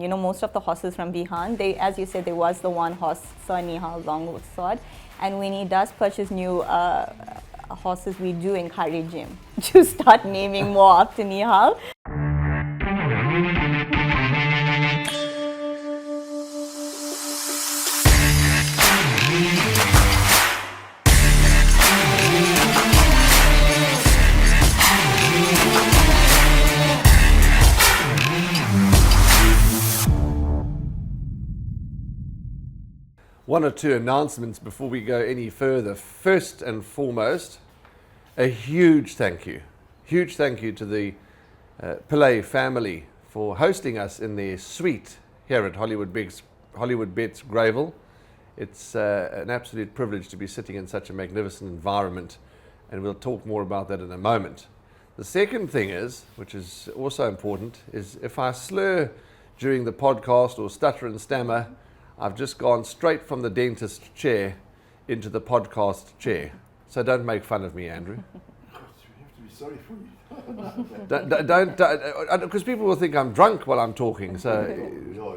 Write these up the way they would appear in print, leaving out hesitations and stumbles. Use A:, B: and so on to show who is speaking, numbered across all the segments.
A: most of the horses from Vians, as you said, there was the one horse, Sir Nihal, long with sword. And when he does purchase new horses, we do encourage him to start naming more after Nihal.
B: One or two announcements before we go any further. First and foremost, a huge thank you to the Pillay family for hosting us in their suite here at Hollywood Bets Gravel. It's an absolute privilege to be sitting in such a magnificent environment, and we'll talk more about that in a moment. The second thing is, which is also important, is if I slur during the podcast or stutter and stammer, I've just gone straight from the dentist chair into the podcast chair. So don't make fun of me, Andrew.
C: We have to be sorry for you.
B: Don't, because people will think I'm drunk while I'm talking. So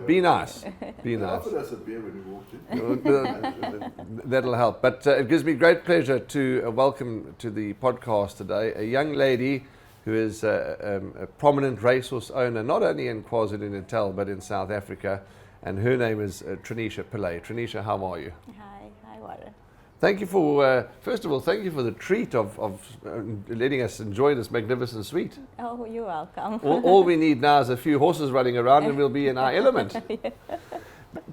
B: be nice. Be nice.
C: Offered us a beer when we walked in.
B: That'll help. But it gives me great pleasure to welcome to the podcast today a young lady who is a prominent racehorse owner, not only in KwaZulu-Natal but in South Africa. And her name is Trinisha Pillay. Trinisha, how are you?
A: Hi, Warren.
B: Thank you for, first of all, thank you for the treat of letting us enjoy this magnificent suite.
A: Oh, you're welcome.
B: All we need now is a few horses running around and we'll be in our element.
A: Yeah.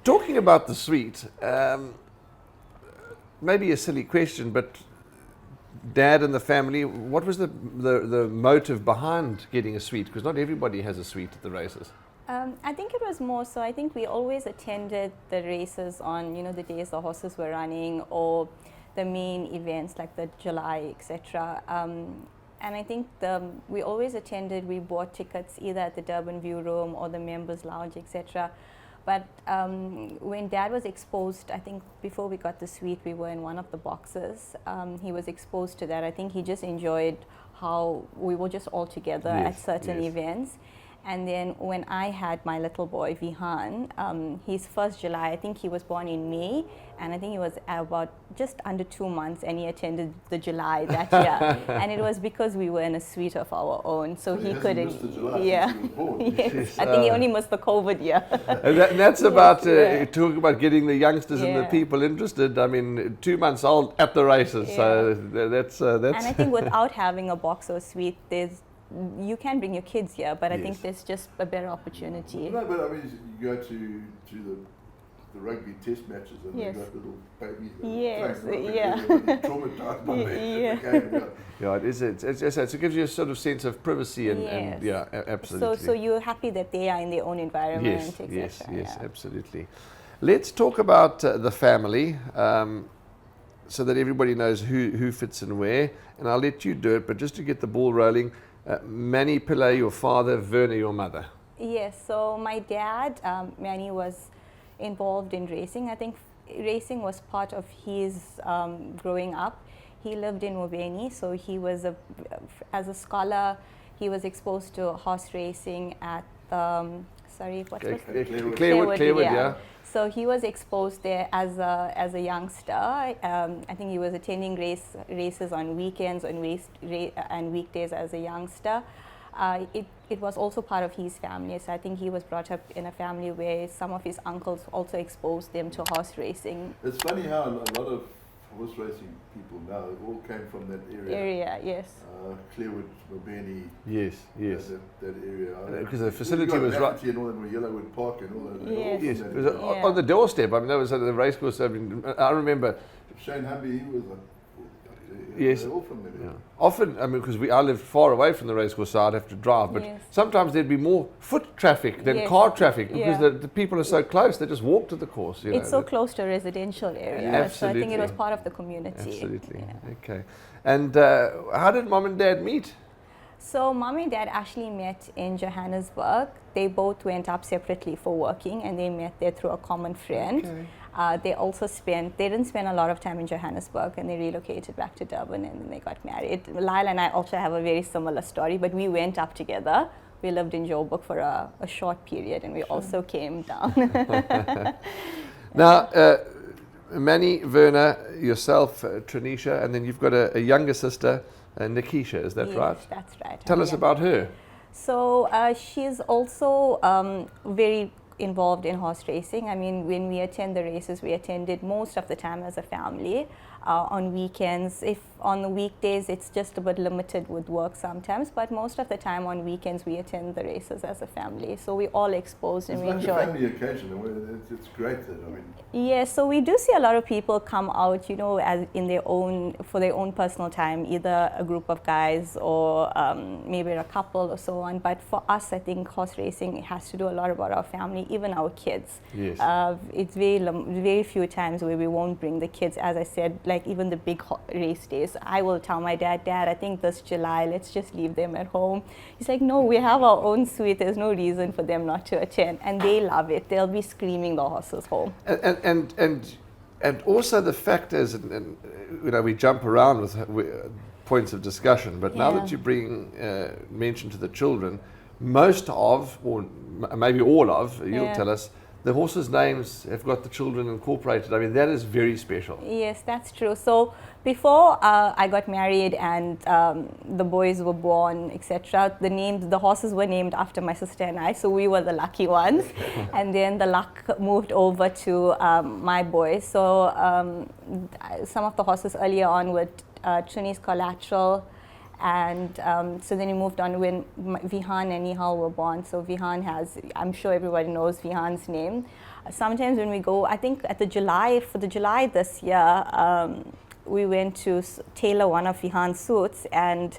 B: Talking about the suite, maybe a silly question, but Dad and the family, what was the motive behind getting a suite? Because not everybody has a suite at the races.
A: I think it was more so, I think we always attended the races on, the days the horses were running or the main events like the July, etc. And I think we always attended, we bought tickets either at the Durban View Room or the Members Lounge, etc. But when Dad was exposed, I think before we got the suite, we were in one of the boxes. He was exposed to that. I think he just enjoyed how we were just all together at certain events. And then when I had my little boy, Vihan, his first July, I think he was born in May, and I think he was about just under 2 months, and he attended the July that year. And it was because we were in a suite of our own, so he couldn't.
C: Missed the July
A: yeah.
C: since he was born.
A: Yes. I think he only missed the COVID year.
B: And that's about, talking about getting the youngsters and the people interested. I mean, 2 months old at the races, so that's.
A: And I think without having a box or suite, you can bring your kids here, but I think there's just a better opportunity.
C: No, but I mean, you go to the rugby test matches and you've got little babies traumatized by the game.
B: Yeah, it is. It gives you a sort of sense of privacy and absolutely.
A: So you're happy that they are in their own environment, etc.
B: Yes, absolutely. Let's talk about the family. So that everybody knows who fits in where, and I'll let you do it, but just to get the ball rolling, Manie Pillay, your father, Verna, your mother.
A: Yes, so my dad, Manie, was involved in racing. I think racing was part of his growing up. He lived in Mobeni, so he was, as a scholar, he was exposed to horse racing at,
B: Clearwood, yeah.
A: So he was exposed there as a youngster. I think he was attending races on weekends and weekdays as a youngster. It was also part of his family. So I think he was brought up in a family where some of his uncles also exposed them to horse racing.
C: It's funny how a lot of horse racing people now all came from that area.
A: Yes.
C: Clearwood, Mobeni.
B: Yes.
C: That area.
B: Because the facility was right.
C: And all that were Yellowwood Park and all that.
A: Yes.
B: It was on the doorstep. I mean, that was at the racecourse. I mean, I remember.
C: Shane Humby, he was
B: Yes.
C: all from there.
B: Yeah. Often, I mean, because I live far away from the racecourse, so I'd have to drive. But sometimes there'd be more foot traffic than car traffic because the people are so close. They just walk to the course.
A: It's so close to a residential area.
B: Absolutely.
A: So I think it was part of the community.
B: Absolutely. Yeah. Okay. And how did Mom and Dad meet?
A: So Mom and Dad actually met in Johannesburg. They both went up separately for working, and they met there through a common friend.
B: Okay.
A: They didn't spend a lot of time in Johannesburg, and they relocated back to Durban, and then they got married. Lyle and I also have a very similar story, but we went up together we lived in Joburg for a short period, and we also came down.
B: Now, Manie, Verna, yourself, Trinisha, and then you've got a younger sister, Nikisha, is that
A: Yes,
B: right?
A: that's right.
B: Tell us about her.
A: So she's also very involved in horse racing. I mean, when we attend the races, we attended most of the time as a family. On weekends, if on the weekdays it's just a bit limited with work sometimes, but most of the time on weekends we attend the races as a family. So we all exposed and we
C: It's
A: enjoy.
C: like a family occasion, and it's great that, I mean.
A: Yes, so we do see a lot of people come out, you know, as in their own, for their own personal time, either a group of guys or maybe a couple or so on. But for us, I think horse racing has to do a lot about our family, even our kids.
B: Yes.
A: It's very few times where we won't bring the kids, as I said, like even the big race days. I will tell my dad, I think this July, let's just leave them at home. He's like, no, we have our own suite. There's no reason for them not to attend. And they love it. They'll be screaming the horses home.
B: And also the fact is, and you know, we jump around with points of discussion, but now that you bring mention to the children, most of, or maybe all of, you'll tell us, the horses' names have got the children incorporated. I mean, that is very special.
A: Yes, that's true. So before I got married and the boys were born, etc., the horses were named after my sister and I, so we were the lucky ones. And then the luck moved over to my boys. So some of the horses earlier on were Trini's Collateral, and so then we moved on when Vihan and Nihal were born. So Vihan has, I'm sure everybody knows Vihan's name. Sometimes when we go, I think for the July this year, we went to tailor one of Vihan's suits, and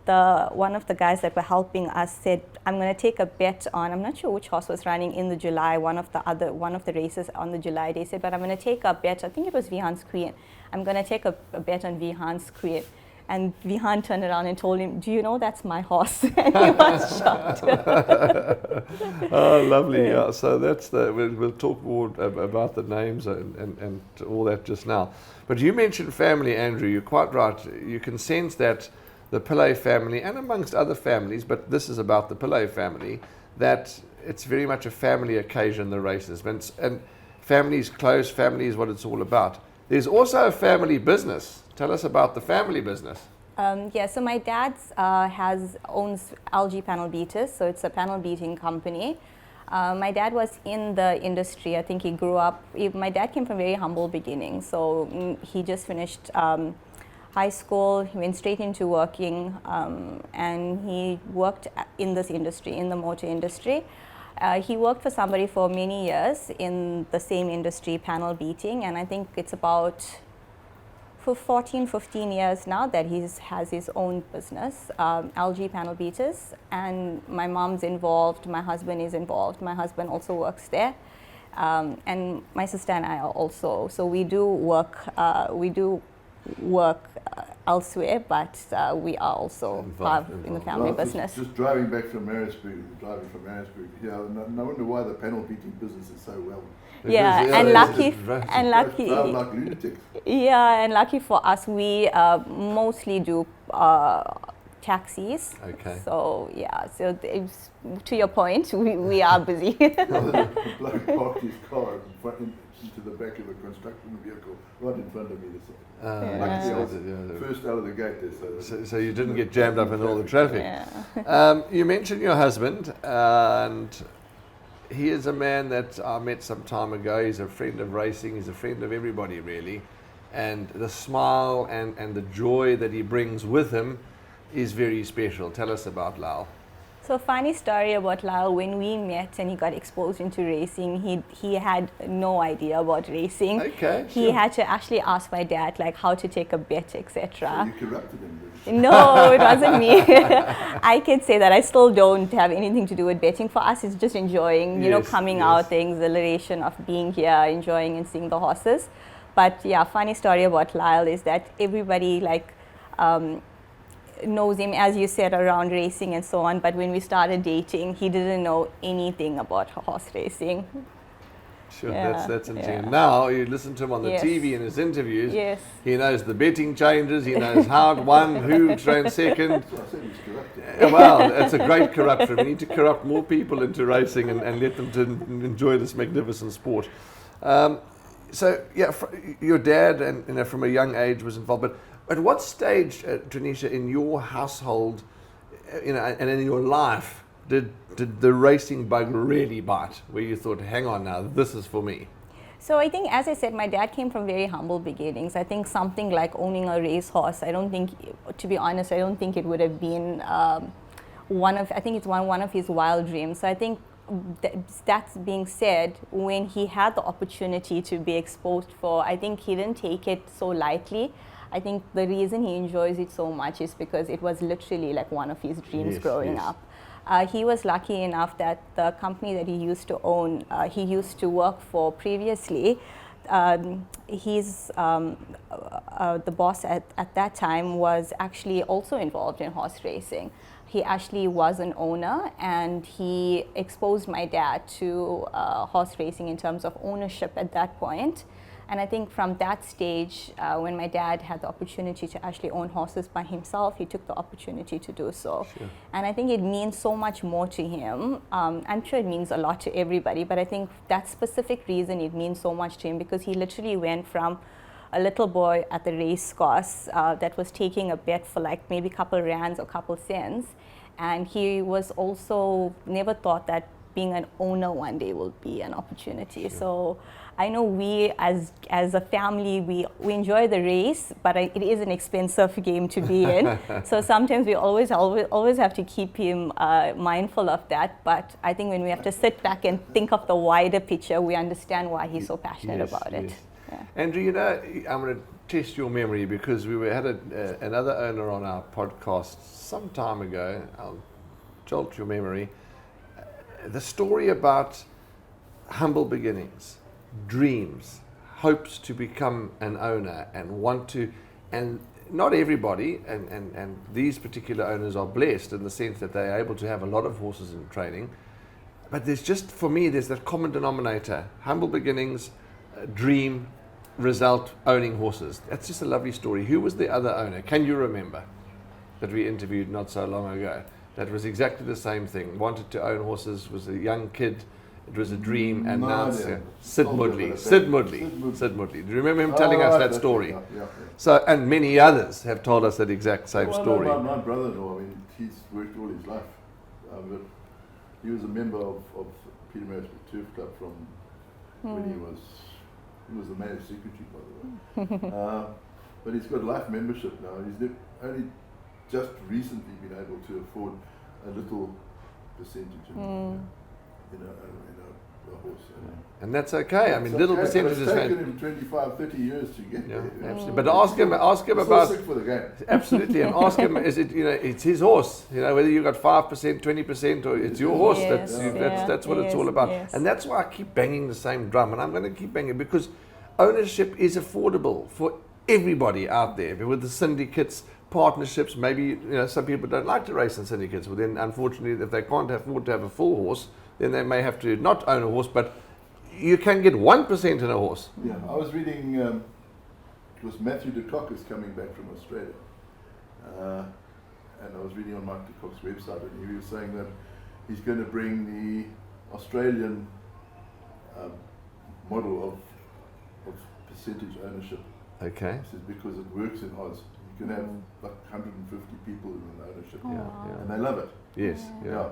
A: one of the guys that were helping us said, I'm going to take a bet on, I'm not sure which horse was running in the July, one of the races on the July day, said, but I'm going to take a bet, I think it was Vihan's Queen. I'm going to take a bet on Vihan's Queen. And Vihan turned around and told him, do you know that's my horse? And he was shocked.
B: Oh, lovely. Yeah. So that's we'll talk more about the names and all that just now. But you mentioned family, Andrew. You're quite right. You can sense that the Pillay family, and amongst other families, but this is about the Pillay family, that it's very much a family occasion, the races. And family's close, family is what it's all about. There's also a family business. Tell us about the family business.
A: So my dad owns LG Panel Beaters, so it's a panel beating company. My dad was in the industry. I think he grew up, my dad came from very humble beginnings, so he just finished high school, he went straight into working, and he worked in this industry, in the motor industry. He worked for somebody for many years in the same industry, panel beating, and I think it's about for 15 years now that he has his own business, LG Panel Beaters, and my mom's involved, my husband is involved, my husband also works there, and my sister and I are also, so we do work elsewhere, but we are also involved in the family business.
C: Just driving from Maritzburg, no wonder why the panel beating business is so well.
A: And lucky.
C: Like lunatics.
A: Yeah, and lucky for us, we mostly do taxis.
B: Okay.
A: So to your point, we are busy.
C: The bloke parked his car into the back of a construction vehicle right in front of me. First out of the gate there.
B: So you didn't get jammed up in all the traffic. You mentioned your husband, and he is a man that I met some time ago. He's a friend of racing. He's a friend of everybody, really. And the smile and the joy that he brings with him is very special. Tell us about Lyle.
A: So funny story about Lyle, when we met and he got exposed into racing, he had no idea about racing.
B: Okay,
A: he had to actually ask my dad like how to take a bet, etc.
C: So you corrupted him?
A: No, it wasn't me. I can say that I still don't have anything to do with betting. For us, it's just enjoying, coming out, the exhilaration of being here, enjoying and seeing the horses. But yeah, funny story about Lyle is that everybody knows him, as you said, around racing and so on, but when we started dating, he didn't know anything about horse racing.
B: Sure,
A: Yeah,
B: that's interesting.
A: yeah.
B: And now you listen to him on the
A: Yes.
B: TV in his interviews.
A: Yes.
B: He knows the betting changes. He knows how it won, who ran second.
C: So I said he's corrupted.
B: Well, it's a great corruption. We need to corrupt more people into racing and let them to enjoy this magnificent sport. So yeah, your dad, and from a young age, was involved. But at what stage, Trinisha, in your household, and in your life, did the racing bug really bite? Where you thought, hang on now, this is for me.
A: So I think, as I said, my dad came from very humble beginnings. I think something like owning a racehorse, I don't think, to be honest, I don't think it would have been one of his wild dreams. So I think that being said, when he had the opportunity to be exposed for, I think he didn't take it so lightly. I think the reason he enjoys it so much is because it was literally like one of his dreams growing up. He was lucky enough that the company that he used to own, he used to work for previously, the boss at that time was actually also involved in horse racing. He actually was an owner, and he exposed my dad to horse racing in terms of ownership at that point. And I think from that stage, when my dad had the opportunity to actually own horses by himself, he took the opportunity to do so.
B: Sure.
A: And I think it means so much more to him. I'm sure it means a lot to everybody, but I think that specific reason it means so much to him, because he literally went from a little boy at the race course that was taking a bet for like maybe a couple rands or couple cents. And he was also never thought that being an owner one day will be an opportunity.
B: Sure.
A: So I know we as a family, we enjoy the race, but it is an expensive game to be in. So sometimes we always have to keep him mindful of that. But I think when we have to sit back and think of the wider picture, we understand why he's so passionate about it. Yeah.
B: Andrew, I'm going to test your memory, because we had another owner on our podcast some time ago. I'll jolt your memory. The story about humble beginnings, dreams, hopes to become an owner and not everybody, and these particular owners are blessed in the sense that they're able to have a lot of horses in training. But there's just, for me, there's that common denominator: humble beginnings, dream, result, owning horses. That's just a lovely story. Who was the other owner? Can you remember, that we interviewed not so long ago? That was exactly the same thing. Wanted to own horses, was a young kid. It was a dream, and now it's Sid Mudley. Sid Mudley. Do you remember him telling us that story?
C: Yeah.
B: So, and many others have told us that exact same story.
C: My brother-in-law, I mean, he's worked all his life. But he was a member of Peter Marisburg Turf Club from when he was the mayor's secretary, by the way. But he's got life membership now. He's only just recently been able to afford a little percentage in a horse.
B: And that's okay. I mean, little percentages.
C: It's taken him 25, 30 years to get there.
B: Absolutely. But ask him about.
C: Sick for the game.
B: Absolutely, and ask him: is it, it's his horse? Whether you got 5%, 20%, or it's your horse.
A: Yes,
B: That's what it's all about.
A: Yes.
B: And that's why I keep banging the same drum, and I'm going to keep banging, because ownership is affordable for everybody out there with the syndicates, partnerships. Maybe some people don't like to race in syndicates. Well, then unfortunately, if they can't afford to have a full horse, then they may have to not own a horse, but you can get 1% in a horse.
C: Yeah, I was reading, it was Matthew de Kock is coming back from Australia. And I was reading on Mike de Kock's website, and he was saying that he's going to bring the Australian model of percentage ownership.
B: Okay.
C: He says because it works in Oz. You can have like 150 people in ownership, and they love it.
B: Yes. Yeah.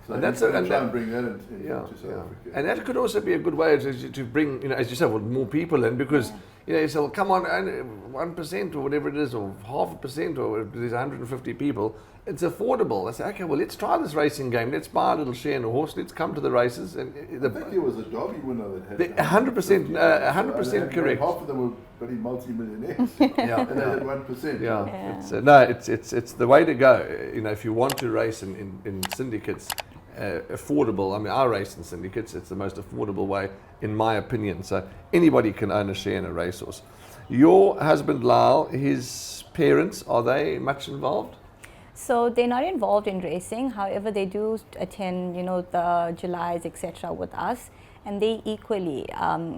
C: So
B: and that's
C: try and bring that into South Africa.
B: And that could also be a good way to bring, as you said, more people in, because you say, well, come on, 1% or whatever it is, or 0.5%, or there's 150 people. It's affordable. I say, okay, well, let's try this racing game. Let's buy a little share in a horse. Let's come to the races. And
C: I think there was a Derby winner that had
B: 100%, 100% correct.
C: Half of them were bloody multi-millionaires.
B: Yeah,
C: and they had 1%.
B: Yeah. It's the way to go. If you want to race in syndicates, affordable. I mean, I race in syndicates. It's the most affordable way, in my opinion. So anybody can own a share in a racehorse. Your husband Lyle, his parents, are they much involved?
A: So they're not involved in racing. However, they do attend, the Julys, etc., with us. and they equally.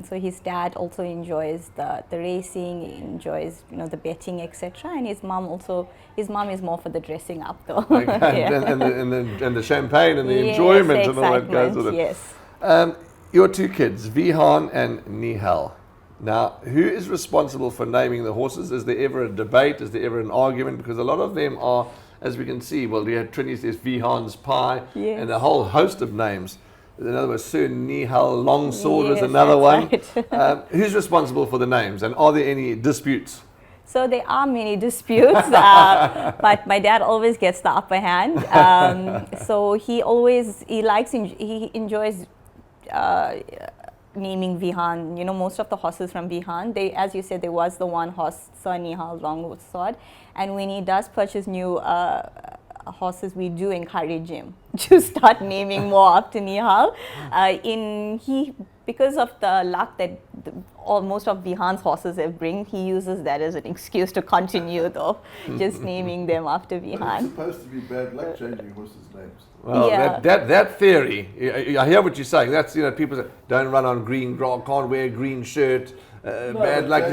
A: So his dad also enjoys the racing, he enjoys the betting, etc. And his mom is more for the dressing up though.
B: Okay.
A: Yeah.
B: and the champagne and the enjoyment
A: the
B: and all that goes with it.
A: Yes.
B: Your two kids, Vihan and Nihal. Now, who is responsible for naming the horses? Is there ever a debate? Is there ever an argument? Because a lot of them are, as we can see, well, you had Trinis, there's Vihan's Pie,
A: Yes.
B: and a whole host of names. In other words, Sir Nihal Longsword is
A: Yes,
B: another one.
A: that's right.
B: Who's responsible for the names, and are there any disputes?
A: So there are many disputes, but my dad always gets the upper hand. So he enjoys naming Vihan. Most of the horses from Vihan, as you said, there was the one horse, Sir Nihal Longsword, and when he does purchase new horses, we do encourage him to start naming more after Nihal. Because of the luck that most of Vihan's horses have bring, he uses that as an excuse to continue though, just naming them after
C: But it's
A: Vihan.
C: supposed to be bad luck changing horses' names.
B: Well,
A: Yeah.
B: that theory, I hear what you're saying. That's, people say, don't run on green grass, can't wear a green shirt, bad luck.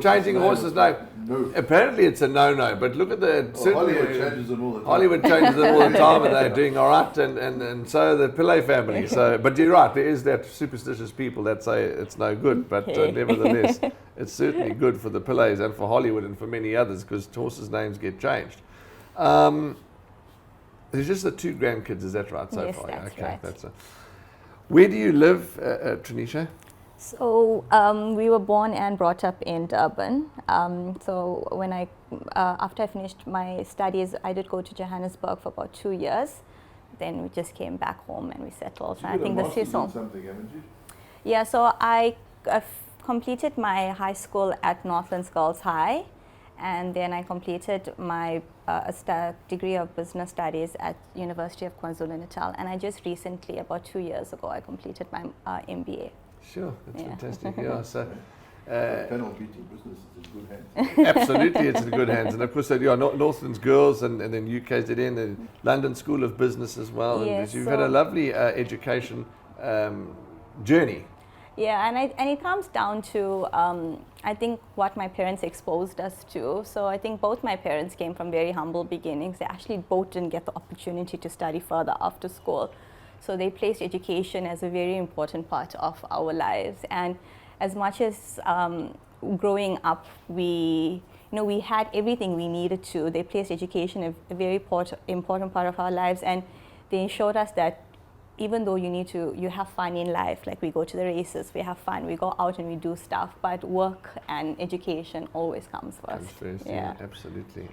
B: Changing a horse's name.
C: No.
B: Apparently it's a no-no, but look at certainly
C: Hollywood changes them all the time.
B: Hollywood changes them all the time, and they're doing all right, and so the Pillay family. So, but you're right, there is that superstitious people that say it's no good, but nevertheless, it's certainly good for the Pillays and for Hollywood and for many others because horses' names get changed. There's just the two grandkids, is that right so
A: Yes,
B: far?
A: that's
B: Okay,
A: right.
B: Where do you live, Trinisha?
A: So we were born and brought up in Durban. So when after I finished my studies, I did go to Johannesburg for about 2 years. Then we just came back home and we settled.
C: You
A: I think
C: got a
A: the
C: master's in
A: season.
C: something, haven't you?
A: Yeah, so I completed my high school at Northlands Girls High, and then I completed my degree of business studies at University of KwaZulu-Natal, and I just recently, about 2 years ago, I completed my MBA.
B: Sure, that's
A: Yeah.
B: fantastic. Yeah, so.
C: Panel beating business is in good hands.
B: Absolutely, it's in good hands. And of course, Northlands Girls and then UKZN and London School of Business as well. And
A: Yes,
B: you've had a lovely education journey.
A: Yeah, and it comes down to, I think, what my parents exposed us to. So I think both my parents came from very humble beginnings. They actually both didn't get the opportunity to study further after school. So they placed education as a very important part of our lives. And as much as growing up, we had everything we needed to. They placed education a very important part of our lives, and they showed us that even though you have fun in life, like we go to the races, we have fun, we go out and we do stuff, but work and education always comes first.
B: Yeah, absolutely.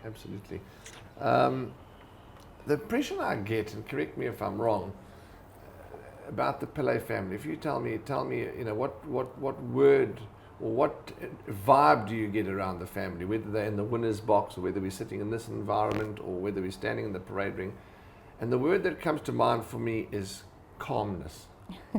B: The impression I get, and correct me if I'm wrong, about the Pillay family. If you tell me, what word or what vibe do you get around the family, whether they're in the winner's box or whether we're sitting in this environment or whether we're standing in the parade ring. And the word that comes to mind for me is calmness.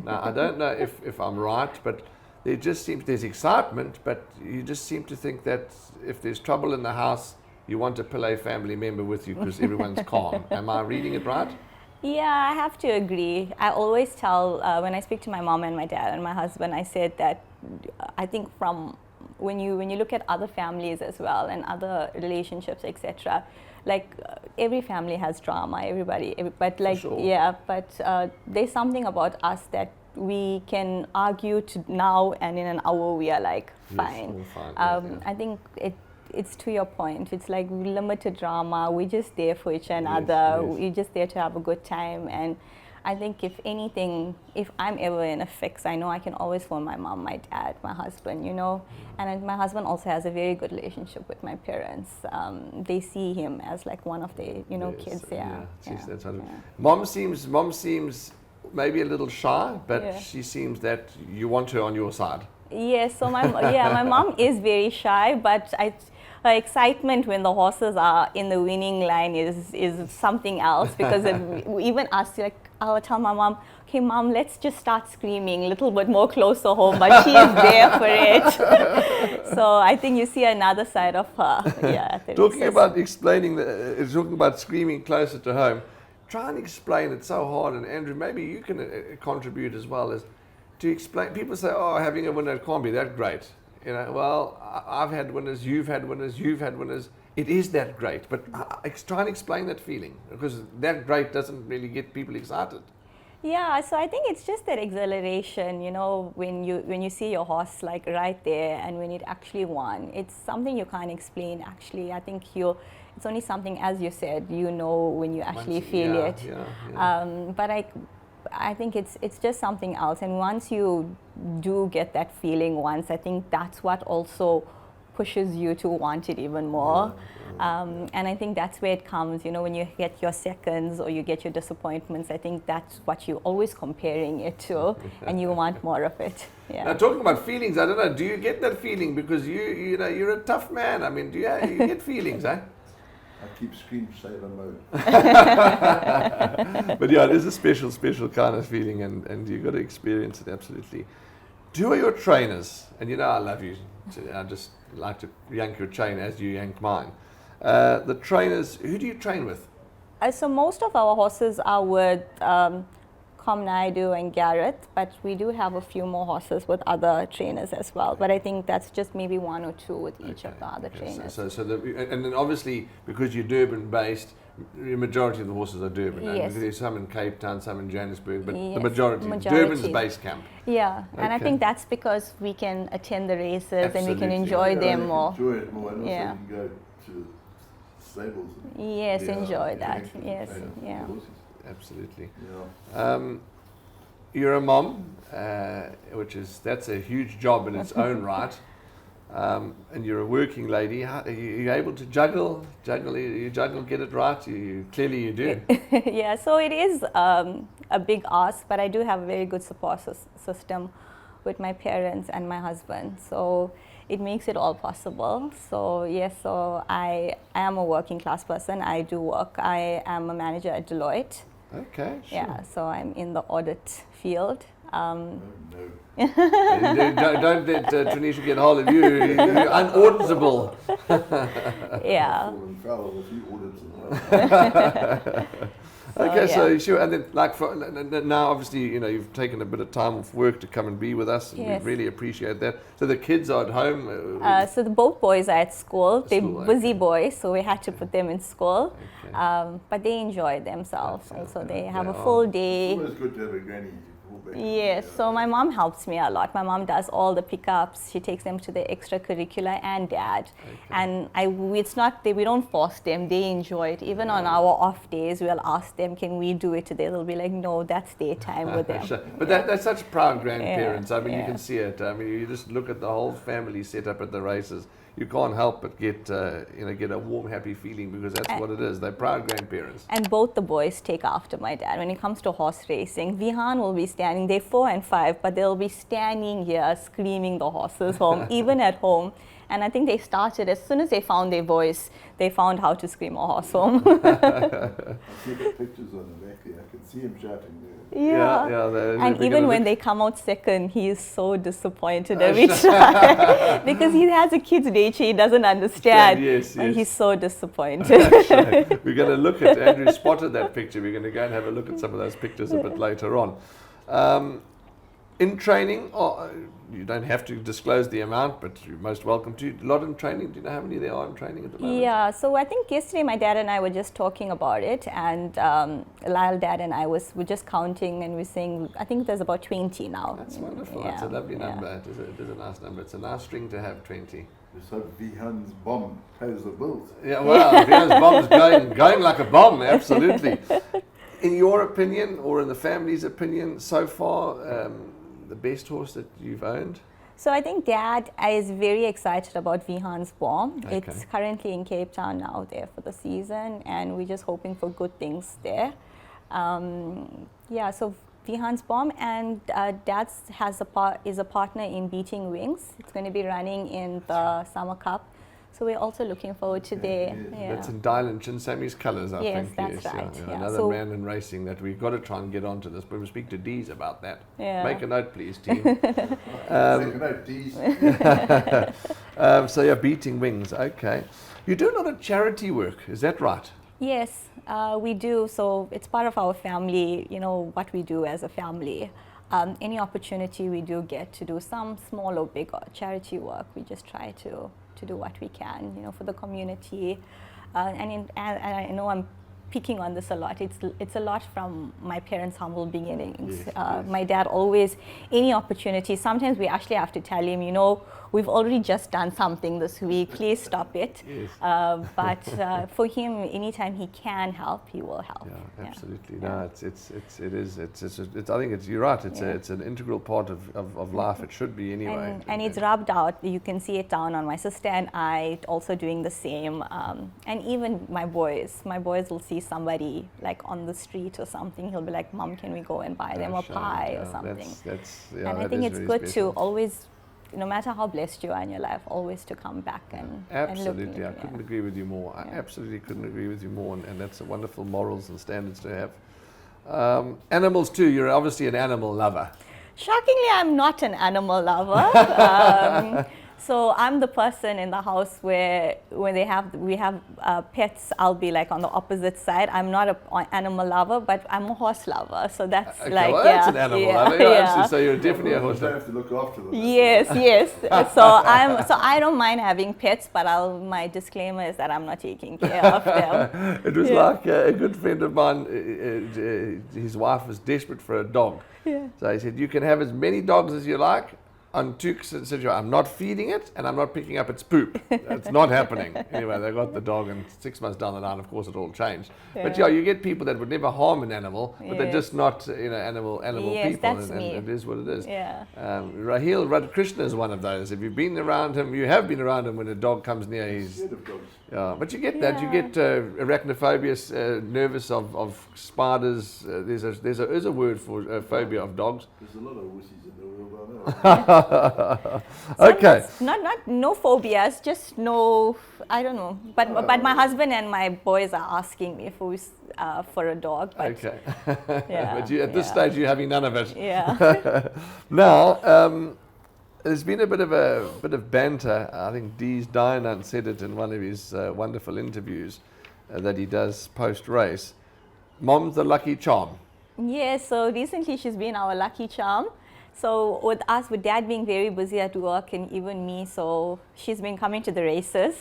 B: Now, I don't know if I'm right, but there's excitement, but you just seem to think that if there's trouble in the house, you want a Pillay family member with you because everyone's calm. Am I reading it right?
A: Yeah, I have to agree. I always tell, when I speak to my mom and my dad and my husband, I said that I think from when you look at other families as well and other relationships, etc., like every family has drama, but like,
B: sure.
A: Yeah, but there's something about us that we can argue to now, and in an hour we are like fine.
B: Yes, all fine.
A: I think it's to your point. It's like limited drama. We're just there for each another.
B: Yes.
A: We're just there to have a good time. And I think if anything, if I'm ever in a fix, I know I can always phone my mom, my dad, my husband, And my husband also has a very good relationship with my parents. They see him as like one of their, kids. Yeah.
B: That's Mom seems maybe a little shy, but she seems that you want her on your side.
A: Yes, so my mom is very shy, but her excitement when the horses are in the winning line is something else, because even us, like, I'll tell my mom, okay, Mom, let's just start screaming a little bit more closer home, but she's there for it. So I think you see another side of her. Yeah.
B: Talking about screaming closer to home, try and explain it so hard, and Andrew, maybe you can contribute as well, as to explain, people say, oh, having a winner can't be that great. You know, well, I've had winners, you've had winners, you've had winners. It is that great, but try and explain that feeling, because that great doesn't really get people excited.
A: Yeah, so I think it's just that exhilaration, you know, when you see your horse like right there and when it actually won. It's something you can't explain actually. I think it's only something, as you said, you know, when you actually feel it. But I think it's just something else, and once you do get that feeling once, I think that's what also pushes you to want it even more. And I think that's where it comes, you know, when you get your seconds or you get your disappointments, I think that's what you're always comparing it to, and you want more of it. Yeah.
B: Now, talking about feelings, I don't know, do you get that feeling? Because you know, you're a tough man. I mean, do you get feelings, eh?
C: I keep screaming sailor mode.
B: But yeah, it is a special kind of feeling, and you've got to experience it, absolutely. Who are your trainers? And you know I love you. So I just like to yank your chain as you yank mine. The trainers, who do you train with?
A: So most of our horses are with Com Naidu and Garrett, but we do have a few more horses with other trainers as well. But I think that's just maybe one or two with each of the other trainers.
B: And then obviously, because you're Durban-based, the majority of the horses are Durban.
A: Yes.
B: There's some in Cape Town, some in Johannesburg, but
A: Yes,
B: the majority. Durban's base camp.
A: Yeah, and I
B: Okay.
A: think that's because we can attend the races and we can
B: Absolutely.
A: enjoy them more.
C: Enjoy it more, and also
A: Yeah.
C: you can go to stables. And
A: Yes,
B: Yeah,
A: enjoy that.
C: connect with
A: Yes,
C: the trainer,
A: yeah.
C: the horses.
B: Absolutely.
C: Yeah.
B: You're a mom, that's a huge job in its own right. And you're a working lady. Are you able to juggle? You juggle, get it right? Clearly you do.
A: Yeah, so it is a big ask, but I do have a very good support system with my parents and my husband. So it makes it all possible. So yes, so I am a working class person. I do work. I am a manager at Deloitte.
B: Okay, sure.
A: Yeah, so I'm in the audit field.
C: No.
B: Don't let Trinisha get hold of you. You're unauditable.
A: Yeah.
C: Fallen foul of a few audits and that.
B: Okay,
A: yeah.
B: so sure, and then now obviously you've taken a bit of time off work to come and be with us, and
A: Yes.
B: we really appreciate that. So the kids are at home.
A: So both boys are at school. They're
B: School,
A: busy
B: okay.
A: boys, so we had to put them in school.
B: Okay.
A: But they enjoy themselves. Also, they have a
B: They
A: full
C: It's
A: day.
C: always good to have a granny to fall back on.
A: Yes,
C: Yeah.
A: so my mom helps me a lot. My mom does all the pickups. She takes them to the extracurricular, and dad. And it's not we don't force them. They enjoy it. Even on our off days, we'll ask them, "Can we do it today?" They'll be like, "No, that's their time with them."
B: Sure. But that's such proud grandparents.
A: Yeah,
B: I mean, you
A: yeah.
B: can see it. I mean, you just look at the whole family set up at the races. You can't help but get a warm, happy feeling, because that's what it is. They're proud grandparents.
A: And both the boys take after my dad. When it comes to horse racing, Vihan will be standing, they're 4 and 5, but they'll be standing here screaming the horses home, even at home. And I think they started, as soon as they found their voice, they found how to scream a horse home.
C: I see the pictures on the back there. I can see him shouting there.
A: And even when they come out second, he is so disappointed every time. Because he has a kid's nature, he doesn't understand.
B: Yes,
A: and
B: yes.
A: he's so disappointed.
B: We're going to look at, Andrew spotted that picture. We're going to go and have a look at some of those pictures a bit later on. In training, you don't have to disclose the amount, but you're most welcome to. A lot in training. Do you know how many there are in training at the moment?
A: Yeah, so I think yesterday my dad and I were just talking about it, and Lyle, dad and I were just counting, and we're saying, I think there's about 20 now.
B: That's wonderful.
A: Yeah,
B: It's a lovely
A: yeah.
B: number. It is a nice number. It's a nice string to have, 20.
C: Let's hope Vians Bomb pays the bills.
B: Yeah, well, Vians Bomb is going like a bomb, absolutely. In your opinion, or in the family's opinion, so far, the best horse that you've owned?
A: So I think Dad is very excited about Vians Bomb.
B: Okay.
A: It's currently in Cape Town now there for the season, and we're just hoping for good things there. So Vians Bomb, and Dad is a partner in Beating Wings. It's going to be running in the Summer Cup. So we're also looking forward to there. Yeah.
B: That's in Dylan Chinsammy's colours, I
A: Yes,
B: think.
A: that's right, yeah.
B: Another
A: So-
B: man in racing that we've got to try and get onto this, but we'll speak to Dees about that.
A: Yeah.
B: Make a note, please, team.
C: D's.
B: Beating Wings, okay. You do a lot of charity work, is that right?
A: Yes, we do. So it's part of our family, what we do as a family. any opportunity we do get to do some small or big charity work, we just try to do what we can, for the community. And I know I'm picking on this a lot. It's a lot from my parents' humble beginnings.
B: Yes.
A: My dad always, any opportunity, sometimes we actually have to tell him, we've already just done something this week, please stop it.
B: Yes.
A: But for him, anytime he can help, he will help.
B: Yeah, absolutely.
A: Yeah.
B: No, I think you're right. It's an integral part of life. It should be anyway.
A: And it's rubbed out. You can see it down on my sister and I also doing the same. And even my boys will see somebody like on the street or something. He'll be like, Mom, can we go and buy them a pie or something? And I think it's good to always, no matter how blessed you are in your life, always to come back and
B: absolutely.
A: And
B: I couldn't agree with you more. I absolutely couldn't agree with you more, and that's a wonderful morals and standards to have. Animals too. You're obviously an animal lover.
A: Shockingly, I'm not an animal lover. So I'm the person in the house where when we have pets, I'll be like on the opposite side. I'm not an animal lover, but I'm a horse lover. So that's
B: that's an animal lover. Absolutely. So you're definitely a horse
C: You
B: lover.
C: have to look after them.
A: Yes. So I don't mind having pets, but my disclaimer is that I'm not taking care of them.
B: It was like a good friend of mine. His wife was desperate for a dog.
A: Yeah.
B: So he said, "You can have as many dogs as you like." On two situations, I'm not feeding it and I'm not picking up its poop. It's not happening. Anyway, they got the dog, and 6 months down the line, of course, it all changed. But you get people that would never harm an animal, but they're just not, animal
A: Yes,
B: people.
A: that's
B: and
A: me.
B: it is what it is.
A: Yeah.
B: Raheel Radhakrishna is one of those. If you've been around him, you have been around him when a dog comes near. He's
C: Scared of dogs.
B: yeah, but you get that. You get arachnophobia, nervous of spiders. There's a word for phobia of dogs.
C: There's a lot of wussies in the world, I know.
B: Okay.
A: No phobias, just no, I don't know. But my husband and my boys are asking me for a dog. But
B: Okay.
A: Yeah,
B: But at this stage, you're having none of it.
A: Yeah.
B: Now, there's been a bit of banter. I think Dee's Dinan said it in one of his wonderful interviews that he does post-race. Mom's the lucky charm.
A: Yeah, so recently she's been our lucky charm. So with Dad being very busy at work and even me, so she's been coming to the races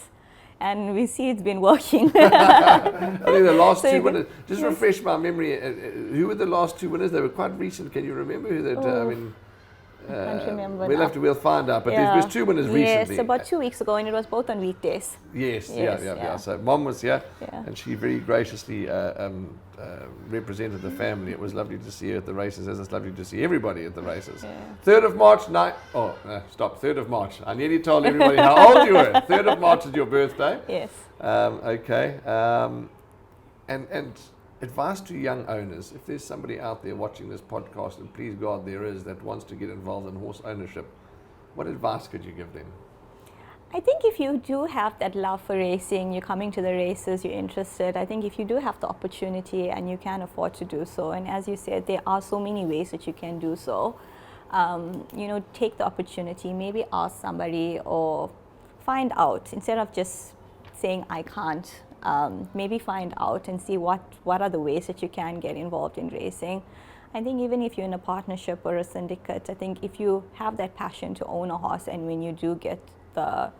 A: and we see it's been working.
B: I think the last two winners, just refresh my memory, who were the last two winners? They were quite recent. Can you remember who that?
A: I can't remember.
B: We'll find out, but there's two winners recently.
A: Yes, about 2 weeks ago, and it was both on weekdays.
B: Yes, yeah. So Mom was here,
A: Yeah.
B: and she very graciously represented the family. It was lovely to see her at the races, as it's lovely to see everybody at the races.
A: Yeah.
B: 3rd of March, 3rd of March. I nearly told everybody how old you were. 3rd of March is your birthday.
A: Yes.
B: Okay. And advice to young owners, if there's somebody out there watching this podcast, and please God there is, that wants to get involved in horse ownership, what advice could you give them?
A: I think if you do have that love for racing, you're coming to the races, you're interested, I think if you do have the opportunity and you can afford to do so, and as you said, there are so many ways that you can do so, take the opportunity, maybe ask somebody or find out, instead of just saying I can't. Maybe find out and see what are the ways that you can get involved in racing. I think even if you're in a partnership or a syndicate, I think if you have that passion to own a horse, and when you do get the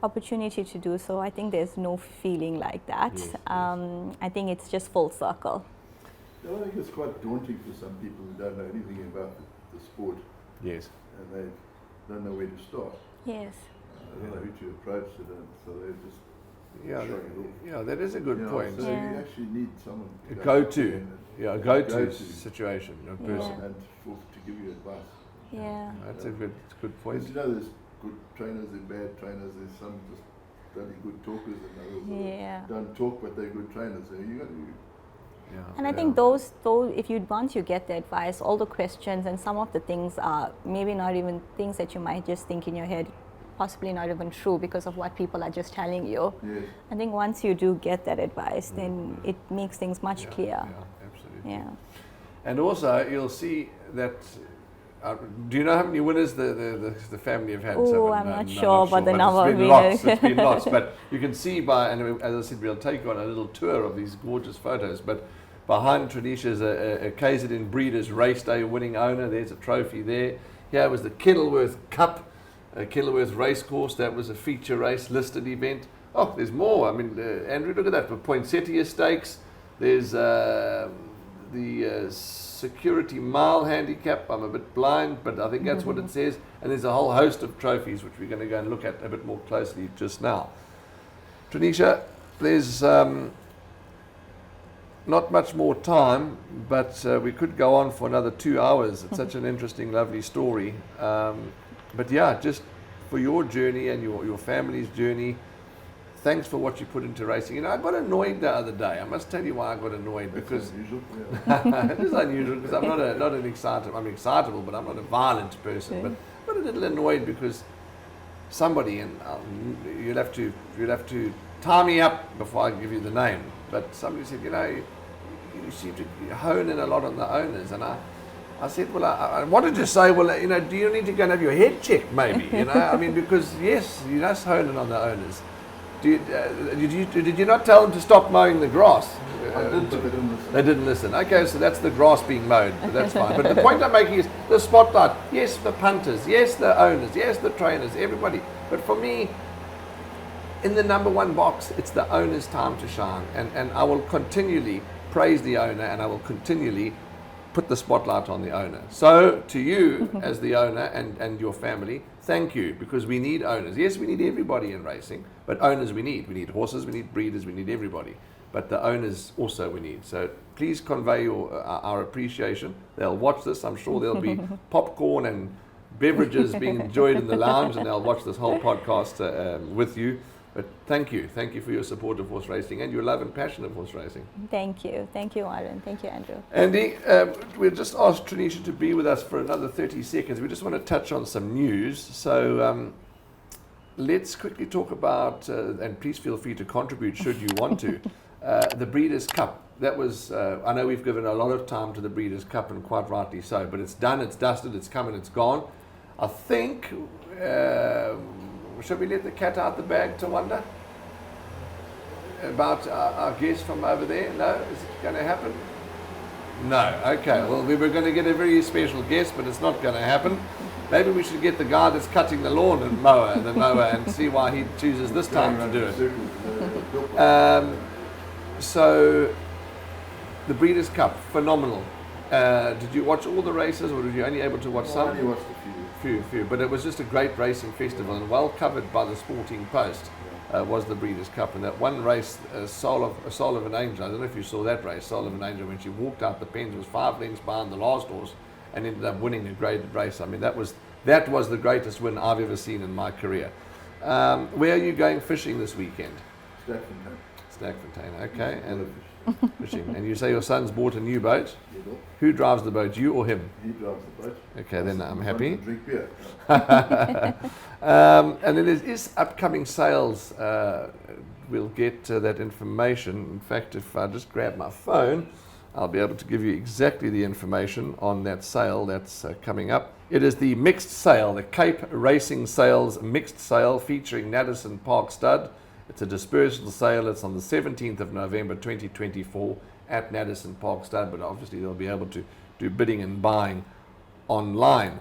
A: opportunity to do so, I think there's no feeling like that.
B: Yes,
A: I think it's just full circle.
C: I think it's quite daunting for some people who don't know anything about the sport,
B: Yes.
C: and they don't know where to start.
A: Yes.
C: They don't know who to approach, so they just
B: Yeah,
C: shrug it off.
B: yeah, that is a good point.
C: So
A: Yeah.
C: you actually need someone
B: A
C: go
B: go-to.
C: out there
B: Yeah, a
C: and
B: go-to situation, a
A: Yeah.
B: person.
C: and to give you advice.
A: Yeah.
B: That's a good point.
C: Because there's good trainers and bad trainers. There's some just bloody good talkers and others
A: Yeah.
C: that don't talk but they're good trainers. So you got to.
B: Yeah,
A: And I
B: yeah.
A: think if once you get the advice, all the questions and some of the things are maybe not even things that you might just think in your head, possibly not even true because of what people are just telling you.
C: Yes.
A: I think once you do get that advice, then it makes things much clearer.
B: Yeah, absolutely.
A: Yeah.
B: And also, you'll see that. Do you know how many winners the family have had?
A: Oh, I'm not sure about the number of
B: it's been lots.
A: winners.
B: It's been lots, but you can see by, and as I said, we'll take you on a little tour of these gorgeous photos. But Behind Trinisha is a KZN Breeders Race Day winning owner. There's a trophy there. Here was the Kenilworth Cup, Kenilworth Racecourse. That was a feature race listed event. Oh, there's more. I mean, Andrew, look at that. For Poinsettia Stakes, there's the Security Mile Handicap. I'm a bit blind, but I think that's what it says. And there's a whole host of trophies, which we're going to go and look at a bit more closely just now. Trinisha, there's not much more time, but we could go on for another 2 hours. It's such an interesting, lovely story. But yeah, just for your journey and your family's journey, thanks for what you put into racing. You know, I got annoyed the other day. I must tell you why I got annoyed.
C: That's
B: because
C: unusual. Yeah.
B: it is unusual because I'm not an excitable. I'm excitable, but I'm not a violent person.
A: Okay.
B: But a little annoyed because somebody, and you'll have to tie me up before I give you the name. But somebody said, you know, you seem to hone in a lot on the owners, and I said, well, I wanted to say, well, you know, do you need to go and have your head checked, maybe? You know, I mean, because yes, you just hone in on the owners. Did you not tell them to stop mowing the grass?
C: I did, but they didn't listen.
B: They didn't listen. Okay, so that's the grass being mowed, but that's fine. But the point I'm making is the spotlight. Yes, the punters. Yes, the owners. Yes, the trainers. Everybody. But for me, in the number one box, it's the owner's time to shine. And I will continually praise the owner, and I will continually put the spotlight on the owner. So to you as the owner and your family, thank you, because we need owners. Yes, we need everybody in racing, but owners we need. We need horses, we need breeders, we need everybody. But the owners also we need. So please convey our appreciation. They'll watch this. I'm sure there'll be popcorn and beverages being enjoyed in the lounge, and they'll watch this whole podcast with you. But thank you for your support of horse racing and your love and passion of horse racing.
A: Thank you, Aaron. Thank you, Andrew.
B: Andy, we'll just ask Trinisha to be with us for another 30 seconds. We just want to touch on some news. So let's quickly talk about, and please feel free to contribute should you want to, the Breeders' Cup. That was, I know we've given a lot of time to the Breeders' Cup, and quite rightly so, but it's done, it's dusted, it's come and it's gone. I think, should we let the cat out the bag to wonder about our guest from over there? No? Is it going to happen? No. Okay. Well, we were going to get a very special guest, but it's not going to happen. Maybe we should get the guy that's cutting the lawn and the mower, and see why he chooses this time to do it. So, the Breeders' Cup, phenomenal. Did you watch all the races, or were you only able to watch some?
C: I only watched a
B: Few, but it was just a great racing festival, and well covered by the Sporting Post. Was the Breeders' Cup, and that one race, Soul of an Angel. I don't know if you saw that race, Soul of an Angel, when she walked out the pens, was 5 lengths behind the last horse, and ended up winning a graded race. I mean, that was the greatest win I've ever seen in my career. Where are you going fishing this weekend? Stackfontein, okay, and fishing. And you say your son's bought a new boat. Who drives the boat, you or him?
C: He drives the boat.
B: Okay, then I'm happy.
C: Drink beer.
B: And then there is upcoming sales. We'll get that information. In fact, if I just grab my phone, I'll be able to give you exactly the information on that sale that's coming up. It is the mixed sale, the Cape Racing Sales mixed sale featuring Naddison Park Stud. It's a dispersal sale. It's on the 17th of November 2024 at Naddison Park Stud, but obviously they'll be able to do bidding and buying online.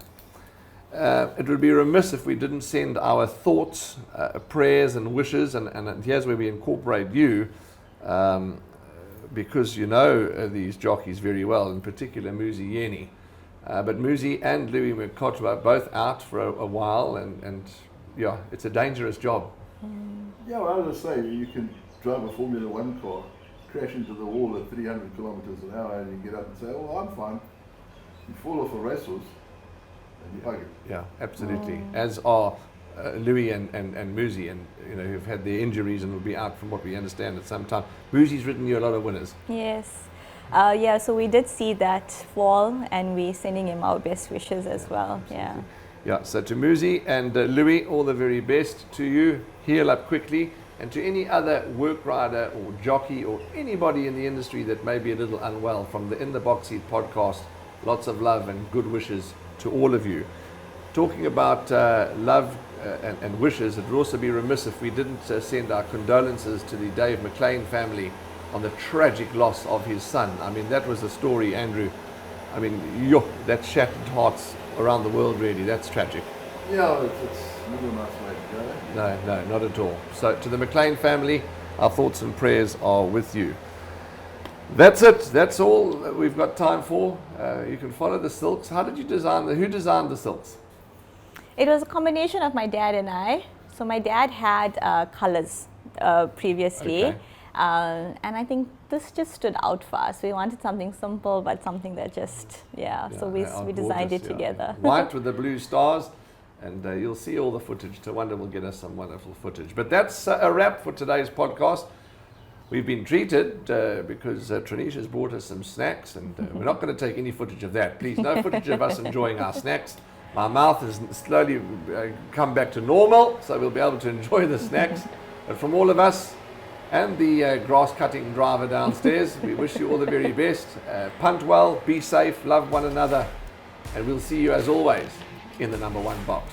B: It would be remiss if we didn't send our thoughts, prayers and wishes, and here's where we incorporate you, because you know these jockeys very well, in particular Muzi Yeni. But Muzi and Louis McCotch are both out for a while, and yeah, it's a dangerous job.
C: Yeah, well, I was going to say, you can drive a Formula One car, crash into the wall at 300 kilometers an hour, and you get up and say, oh, I'm fine. You fall off a racehorse, and you hug it.
B: Yeah, absolutely. As are Louis and Muzi, and you know, who've had their injuries and will be out from what we understand at some time. Muzi's written you a lot of winners.
A: Yes. So we did see that fall, and we're sending him our best wishes as well.
B: Absolutely. Yeah, so to Muzi and Louis, all the very best to you. Heal up quickly. And to any other work rider or jockey or anybody in the industry that may be a little unwell, from the In the Box Seat podcast, lots of love and good wishes to all of you. Talking about love and wishes, it would also be remiss if we didn't send our condolences to the Dave McLean family on the tragic loss of his son. I mean, that was the story, Andrew. I mean, that shattered hearts around the world, really. That's tragic.
C: Yeah, it's not a nice way to go.
B: No, not at all. So to the McLean family, our thoughts and prayers are with you. That's it. That's all that we've got time for. You can follow the silks. How did you design who designed the silks?
A: It was a combination of my dad and I. So my dad had colors previously.
B: Okay.
A: And I think this just stood out for us. We wanted something simple, but something that just, so we designed it together.
B: White with the blue stars, and you'll see all the footage. Tawanda will get us some wonderful footage. But that's a wrap for today's podcast. We've been treated because Trinisha's brought us some snacks, and we're not going to take any footage of that. Please, no footage of us enjoying our snacks. My mouth has slowly come back to normal, so we'll be able to enjoy the snacks. But from all of us, and the grass-cutting driver downstairs, we wish you all the very best. Punt well, be safe, love one another, and we'll see you as always in the number 1 box.